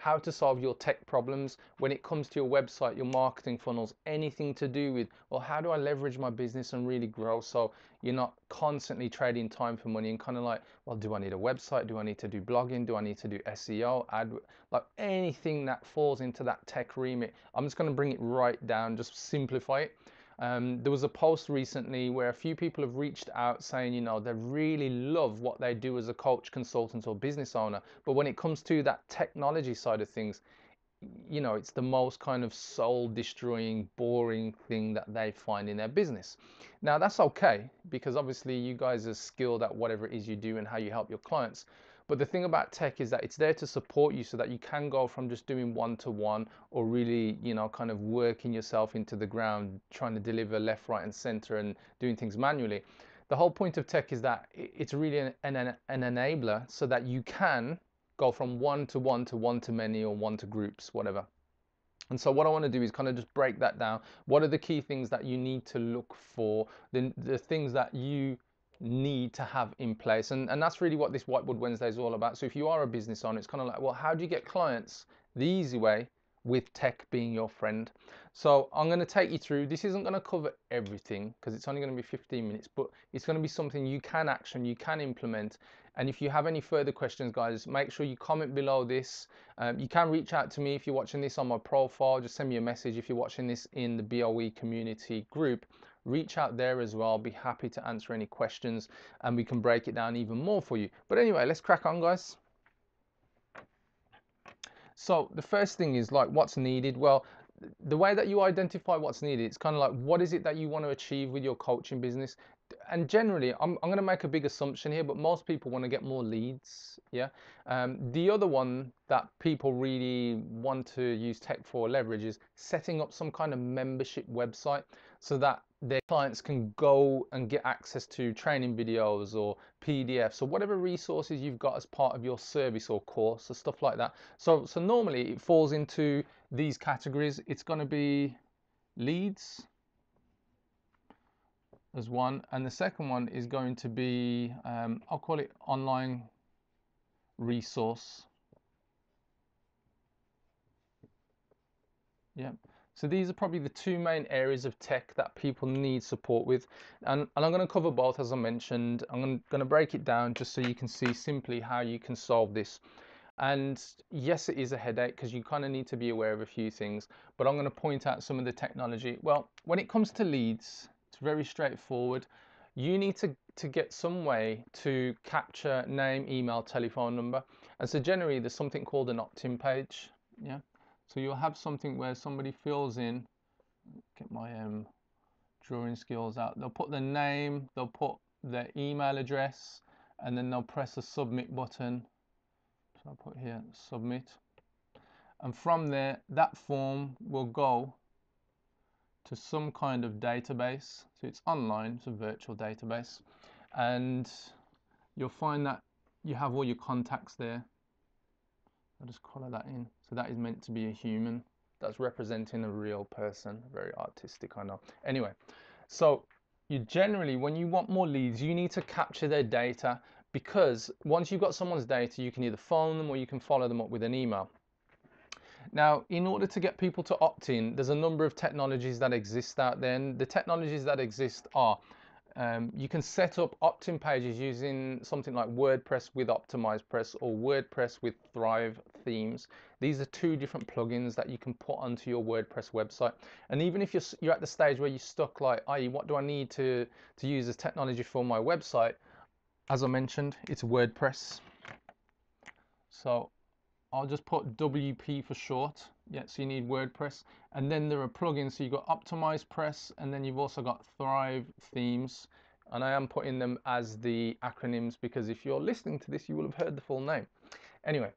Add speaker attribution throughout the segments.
Speaker 1: how to solve your tech problems when it comes to your website, your marketing funnels, anything to do with, well, how do I leverage my business and really grow so you're not constantly trading time for money and kind of like, well, do I need a website? Do I need to do blogging? Do I need to do SEO, like anything that falls into that tech remit? I'm just going to bring it right down, just simplify it. There was a post recently where a few people have reached out saying, you know, they really love what they do as a coach, consultant, or business owner, but when it comes to that technology side of things, you know, it's the most kind of soul destroying, boring thing that they find in their business. Now, that's okay, because obviously you guys are skilled at whatever it is you do and how you help your clients. But the thing about tech is that it's there to support you so that you can go from just doing one-to-one or really, you know, kind of working yourself into the ground, trying to deliver left, right, and center and doing things manually. The whole point of tech is that it's really an enabler so that you can go from one-to-one to one-to-many or one to groups, whatever. And so what I want to do is kind of just break that down. What are the key things that you need to look for, the things that you need to have in place? And that's really what this Whiteboard Wednesday is all about. So if you are a business owner, it's kind of like, well, how do you get clients the easy way with tech being your friend? So I'm going to take you through. This isn't going to cover everything because it's only going to be 15 minutes, but it's going to be something you can action, you can implement. And if you have any further questions, guys, make sure you comment below this. You can reach out to me if you're watching this on my profile. Just send me a message. If you're watching this in the BOE community group, reach out there as well. I'll be happy to answer any questions and we can break it down even more for you. But anyway, let's crack on, guys. So the first thing is like what's needed. Well, the way that you identify what's needed, it's kind of like, what is it that you want to achieve with your coaching business? And generally, I'm going to make a big assumption here, but most people want to get more leads. Yeah. The other one that people really want to use tech for leverage is setting up some kind of membership website so that their clients can go and get access to training videos or PDFs or whatever resources you've got as part of your service or course or stuff like that. So normally it falls into these categories. It's going to be leads as one, and the second one is going to be I'll call it online resource. Yeah. So these are probably the two main areas of tech that people need support with. And I'm going to cover both, as I mentioned. I'm going to break it down just so you can see simply how you can solve this. And yes, it is a headache because you kind of need to be aware of a few things, but I'm going to point out some of the technology. Well, when it comes to leads, it's very straightforward. You need to get some way to capture name, email, telephone number. And so generally there's something called an opt-in page. Yeah. So you'll have something where somebody fills in, get my drawing skills out. They'll put their name, they'll put their email address, and then they'll press a submit button. So I'll put here submit. And from there, that form will go to some kind of database. So it's online, it's a virtual database. And you'll find that you have all your contacts there. I'll just color that in. So that is meant to be a human. That's representing a real person. Very artistic, I know. Anyway, so you generally, when you want more leads, you need to capture their data, because once you've got someone's data, you can either phone them or you can follow them up with an email. Now, in order to get people to opt in, there's a number of technologies that exist out there. And the technologies that exist are you can set up opt-in pages using something like WordPress with OptimizePress or WordPress with Thrive themes. These are two different plugins that you can put onto your WordPress website. And even if you're at the stage where you're stuck, like, i.e., what do I need to use as technology for my website? As I mentioned, it's WordPress. So I'll just put WP for short. Yeah, so you need WordPress. And then there are plugins. So you've got OptimizePress, and then you've also got Thrive themes. And I am putting them as the acronyms because if you're listening to this, you will have heard the full name. Anyway,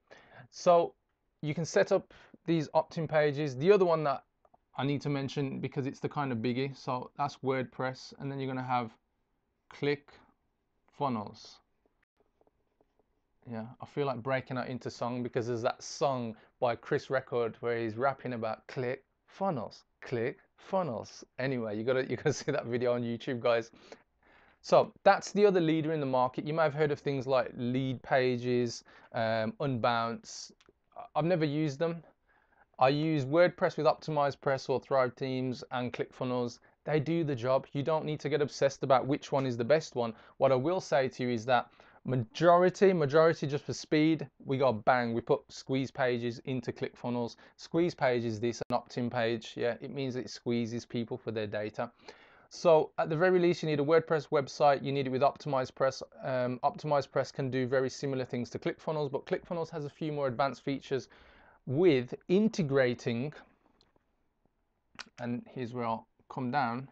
Speaker 1: so you can set up these opt-in pages. The other one that I need to mention, because it's the kind of biggie, so that's WordPress. And then you're going to have ClickFunnels. Yeah, I feel like breaking out into song because there's that song by Chris Record where he's rapping about click funnels. Anyway, you gotta see that video on YouTube, guys. So that's the other leader in the market. You may have heard of things like Lead Pages, Unbounce. I've never used them. I use WordPress with OptimizePress or Thrive Themes and ClickFunnels. They do the job. You don't need to get obsessed about which one is the best one. What I will say to you is that majority just for speed, we go bang, we put squeeze pages into ClickFunnels. Squeeze page is this, an opt-in page. Yeah, it means it squeezes people for their data. So at the very least, you need a WordPress website. You need it with OptimizePress. OptimizePress can do very similar things to ClickFunnels, but ClickFunnels has a few more advanced features with integrating, and here's where I'll come down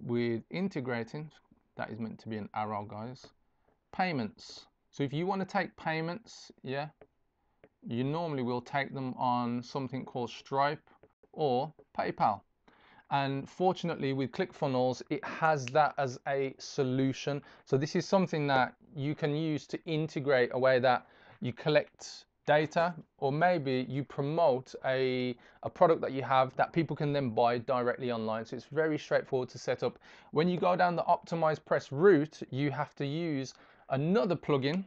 Speaker 1: with integrating. That is meant to be an arrow, guys. Payments. So if you want to take payments, yeah, you normally will take them on something called Stripe or PayPal. And fortunately with ClickFunnels, it has that as a solution. So this is something that you can use to integrate a way that you collect data, or maybe you promote a product that you have that people can then buy directly online. So it's very straightforward to set up. When you go down the OptimizePress route, you have to use another plugin,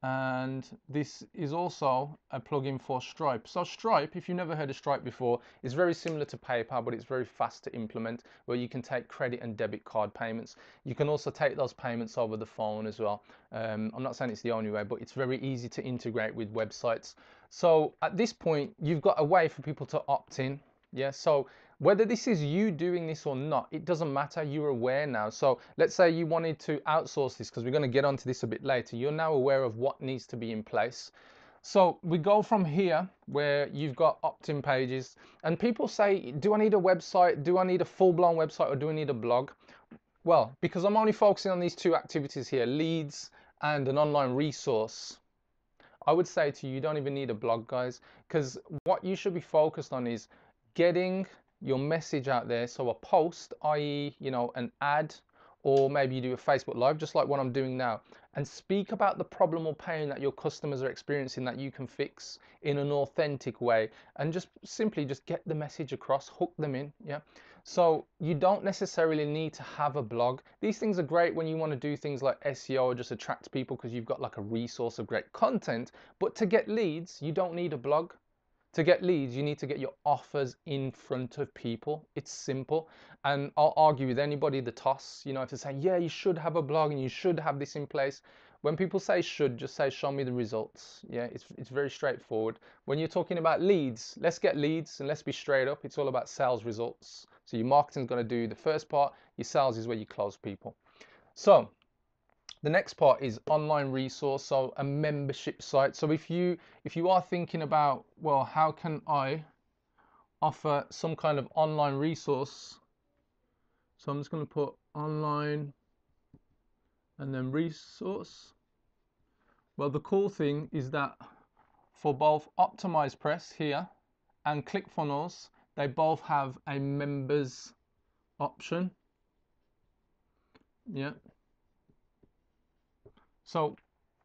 Speaker 1: and this is also a plugin for Stripe. So Stripe, if you've never heard of Stripe before, is very similar to PayPal, but it's very fast to implement, where you can take credit and debit card payments. You can also take those payments over the phone as well. I'm not saying it's the only way, but it's very easy to integrate with websites. So at this point, you've got a way for people to opt in. Yeah, so whether this is you doing this or not, it doesn't matter. You're aware now. So let's say you wanted to outsource this, because we're going to get onto this a bit later. You're now aware of what needs to be in place. So we go from here where you've got opt-in pages, and people say, do I need a website? Do I need a full-blown website, or do I need a blog? Well, because I'm only focusing on these two activities here, leads and an online resource, I would say to you, you don't even need a blog, guys, because what you should be focused on is getting your message out there. So a post, i.e., you know, an ad, or maybe you do a Facebook Live, just like what I'm doing now, and speak about the problem or pain that your customers are experiencing that you can fix in an authentic way, and just simply just get the message across, hook them in. Yeah. So you don't necessarily need to have a blog. These things are great when you want to do things like SEO or just attract people because you've got like a resource of great content. But to get leads, you don't need a blog. To get leads, you need to get your offers in front of people. It's simple. And I'll argue with anybody the toss, you know, to say, yeah, you should have a blog and you should have this in place. When people say should, just say, show me the results. Yeah, it's very straightforward. When you're talking about leads, let's get leads and let's be straight up. It's all about sales results. So your marketing is going to do the first part. Your sales is where you close people. So the next part is online resource, so a membership site. So if you are thinking about, well, how can I offer some kind of online resource? So I'm just going to put online and then resource. Well, the cool thing is that for both OptimizePress here and ClickFunnels, they both have a members option. Yeah. So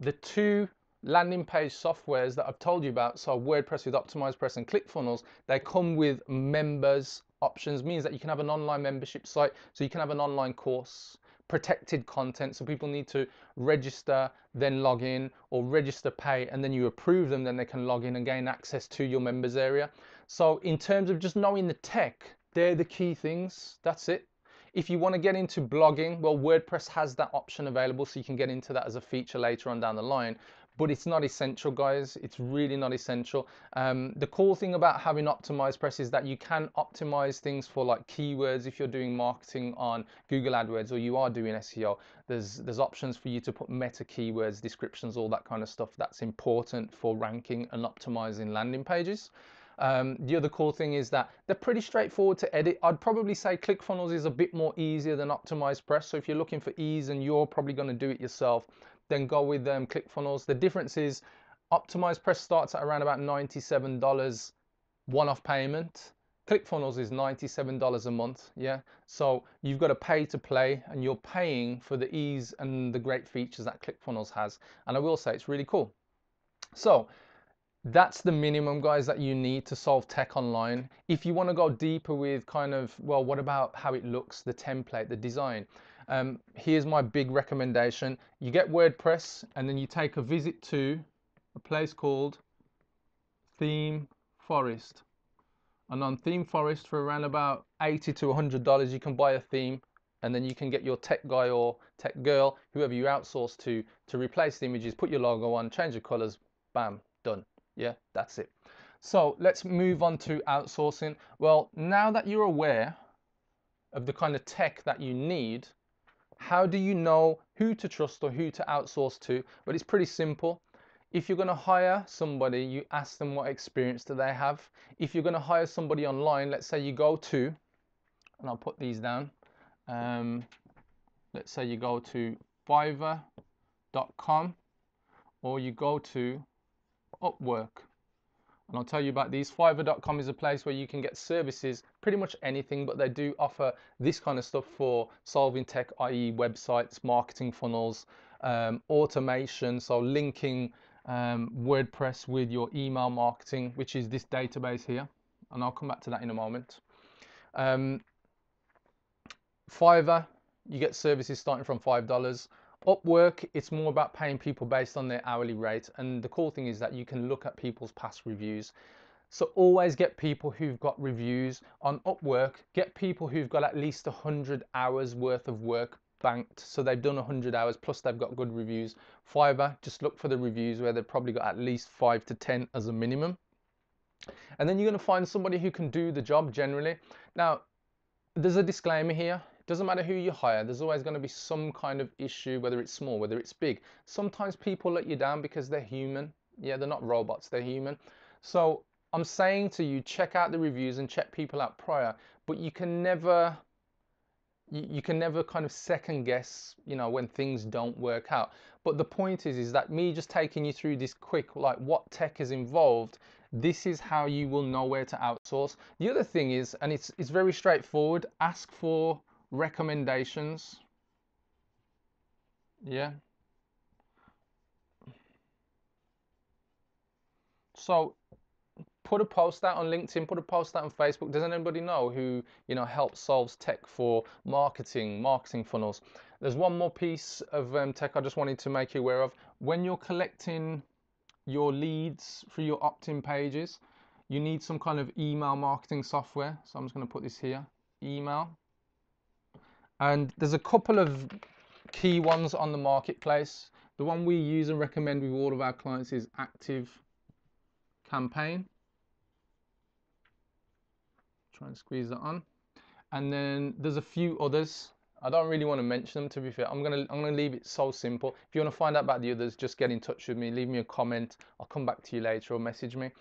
Speaker 1: the two landing page softwares that I've told you about, so WordPress with OptimizePress and ClickFunnels, they come with members options. Means that you can have an online membership site, so you can have an online course, protected content, so people need to register, then log in, or register, pay, and then you approve them, then they can log in and gain access to your members area. So in terms of just knowing the tech, they're the key things. That's it. If you want to get into blogging, well, WordPress has that option available, so you can get into that as a feature later on down the line. But it's not essential, guys. It's really not essential. The cool thing about having OptimizePress is that you can optimize things for like keywords. If you're doing marketing on Google AdWords or you are doing SEO, there's options for you to put meta keywords, descriptions, all that kind of stuff that's important for ranking and optimizing landing pages. The other cool thing is that they're pretty straightforward to edit. I'd probably say ClickFunnels is a bit more easier than OptimizePress. So if you're looking for ease and you're probably going to do it yourself, then go with ClickFunnels. The difference is OptimizePress starts at around about $97 one-off payment. ClickFunnels is $97 a month. Yeah, so you've got to pay to play, and you're paying for the ease and the great features that ClickFunnels has. And I will say it's really cool. So that's the minimum, guys, that you need to solve tech online. If you want to go deeper with kind of, well, what about how it looks, the template, the design? Here's my big recommendation. You get WordPress and then you take a visit to a place called Theme Forest. And on Theme Forest, for around about $80 to $100, you can buy a theme, and then you can get your tech guy or tech girl, whoever you outsource to replace the images, put your logo on, change the colors, bam, done. Yeah, that's it. So let's move on to outsourcing. Well, now that you're aware of the kind of tech that you need, how do you know who to trust or who to outsource to? Well, it's pretty simple. If you're going to hire somebody, you ask them what experience do they have. If you're going to hire somebody online, let's say you go to, and I'll put these down, let's say you go to Fiverr.com or you go to Upwork. And I'll tell you about these. Fiverr.com is a place where you can get services, pretty much anything, but they do offer this kind of stuff for solving tech, i.e. websites, marketing funnels, automation, so linking WordPress with your email marketing, which is this database here. And I'll come back to that in a moment. Fiverr, you get services starting from $5. Upwork, it's more about paying people based on their hourly rate. And the cool thing is that you can look at people's past reviews. So always get people who've got reviews. On Upwork, get people who've got at least 100 hours worth of work banked. So they've done 100 hours plus they've got good reviews. Fiverr, just look for the reviews where they've probably got at least 5 to 10 as a minimum. And then you're going to find somebody who can do the job generally. Now, there's a disclaimer here. Doesn't matter who you hire, there's always going to be some kind of issue, whether it's small, whether it's big. Sometimes people let you down because they're human. Yeah, they're not robots, they're human. So I'm saying to you, check out the reviews and check people out prior, but you can never kind of second guess, you know, when things don't work out. But the point is that me just taking you through this quick, like what tech is involved, this is how you will know where to outsource. The other thing is, and it's very straightforward, ask for recommendations. Yeah. So put a post out on LinkedIn, put a post out on Facebook. Does anybody know who, you know, helps solves tech for marketing funnels? There's one more piece of tech I just wanted to make you aware of. When you're collecting your leads for your opt-in pages, you need some kind of email marketing software. So I'm just going to put this here, email. And there's a couple of key ones on the marketplace. The one we use and recommend with all of our clients is Active Campaign. Try and squeeze that on. And then there's a few others. I don't really want to mention them, to be fair. I'm gonna leave it so simple. If you want to find out about the others, just get in touch with me, leave me a comment. I'll come back to you later or message me.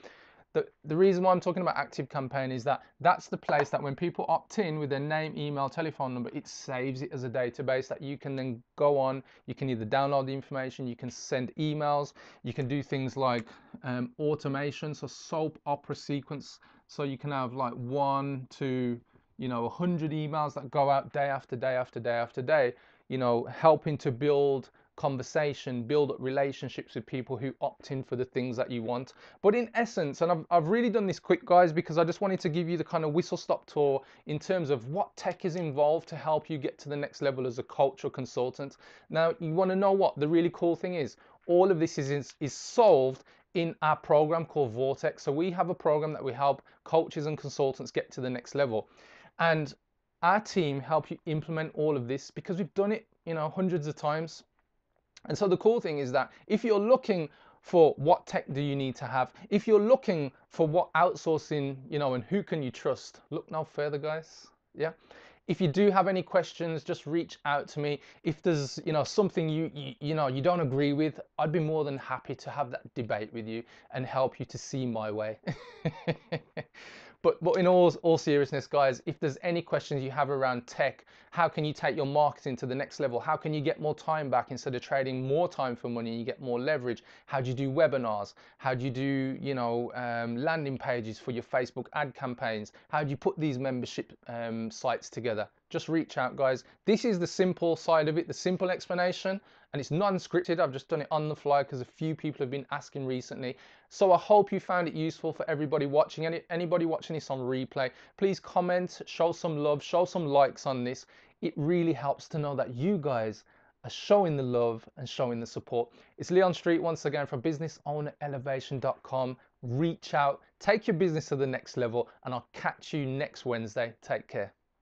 Speaker 1: The reason why I'm talking about Active Campaign is that that's the place that when people opt in with their name, email, telephone number, it saves it as a database that you can then go on. You can either download the information, you can send emails, you can do things like automation, so soap opera sequence. So you can have like 1 to 100 emails that go out day after day after day after day, you know, helping to build conversation, build up relationships with people who opt in for the things that you want. But in essence, and I've really done this quick, guys, because I just wanted to give you the kind of whistle stop tour in terms of what tech is involved to help you get to the next level as a coach or consultant. Now, you want to know what the really cool thing is? All of this is solved in our program called Vortex. So we have a program that we help coaches and consultants get to the next level. And our team help you implement all of this because we've done it, you know, hundreds of times. And so the cool thing is that if you're looking for what tech do you need to have, if you're looking for what outsourcing, you know, and who can you trust, look no further, guys. Yeah. If you do have any questions, just reach out to me. If there's, you know, something you don't agree with, I'd be more than happy to have that debate with you and help you to see my way. But in all seriousness, guys, if there's any questions you have around tech, how can you take your marketing to the next level? How can you get more time back instead of trading more time for money? You get more leverage. How do you do webinars? How do you do, you know, landing pages for your Facebook ad campaigns? How do you put these membership sites together? Just reach out, guys. This is the simple side of it, the simple explanation, and it's non-scripted. I've just done it on the fly because a few people have been asking recently. So I hope you found it useful for everybody watching. Anybody watching this on replay, please comment, show some love, show some likes on this. It really helps to know that you guys as showing the love and showing the support. It's Leon Street once again from businessownerelevation.com. Reach out, take your business to the next level, and I'll catch you next Wednesday. Take care.